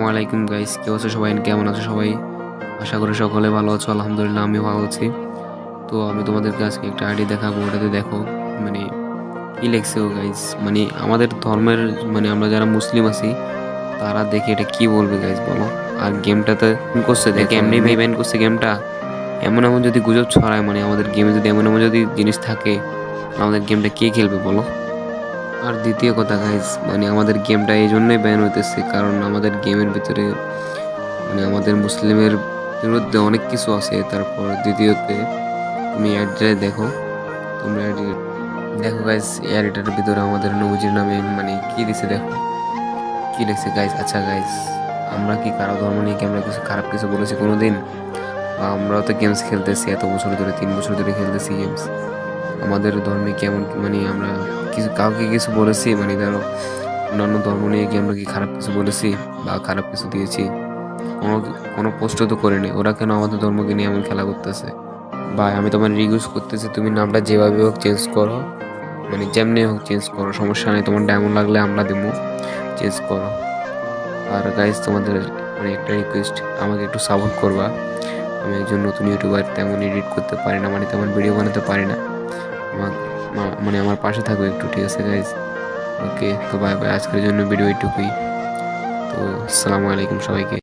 ওয়ালাইকুম গাইস, কেউ আছো সবাই? কেমন আছো সবাই? আশা করি সকলে ভালো আছো। আলহামদুলিল্লাহ, আমি ভালো আছি। তো আমি তোমাদেরকে আজকে একটা আইডি দেখাবো, ওটাতে দেখো মানে কি লেখছে ও গাইস। মানে আমাদের ধর্মের, মানে আমরা যারা মুসলিম আছি তারা দেখে এটা কি বলবে গাইস বলো। আর গেমটাতে করছে, দেখো এমনি ব্যান করছে গেমটা। এমন এমন যদি গুজব ছড়ায়, মানে আমাদের গেমে যদি এমন এমন যদি জিনিস থাকে, আমাদের গেমটা কে খেলবে বলো? আর দ্বিতীয় কথা গাইজ, মানে আমাদের গেমটা এই জন্যই ব্যান হইতেছে কারণ আমাদের গেমের ভিতরে মানে আমাদের মুসলিমের বিরুদ্ধে অনেক কিছু আছে। তারপর দ্বিতীয়তে তুমি অ্যাড্রেস দেখো, তোমরা দেখো গাইজ, এটার ভিতরে আমাদের নবীজির নামে মানে কি দিছে দেখো, কি লিখছে গাইজ। আচ্ছা গাইজ, আমরা কি কারো ধর্ম নিয়ে কি আমরা কিছু খারাপ কিছু বলেছি কোনোদিন? বা আমরাও তো গেমস খেলতেছি এত বছর ধরে, 3 বছর ধরে খেলতেছি গেমস। আমাদের ধর্মে কেমন মানে আমরা কিছু কাউকে কিছু বলেছি? মানে ধরো অন্যান্য ধর্ম নিয়ে কি আমরা কি খারাপ কিছু বলেছি বা খারাপ কিছু দিয়েছি? কোনো কোনো পোস্টও তো করিনি। ওরা কেন আমাদের ধর্মকে নিয়ে এমন খেলা করতেছে? ভাই আমি তোমার রিকোয়েস্ট করতেছি, তুমি নামটা যেভাবে হোক চেঞ্জ করো, মানে যেমনি হোক চেঞ্জ করো, সমস্যা নেই। তোমার ডায়মন্ড লাগলে আমরা দেবো, চেঞ্জ করো। আর গাইজ তোমাদের মানে একটা রিকোয়েস্ট, আমাকে একটু সাপোর্ট করবা। আমি একজন নতুন ইউটিউবার, তেমন এডিট করতে পারি না, মানে তেমন ভিডিও বানাতে পারি না। আমার মানে আমার পাশে থাকো একটু, ঠিক আছে গাইজ? ওকে, তো বাই বাই, আজকের জন্য ভিডিও এইটুকুই। তো আসসালামু আলাইকুম সবাইকে।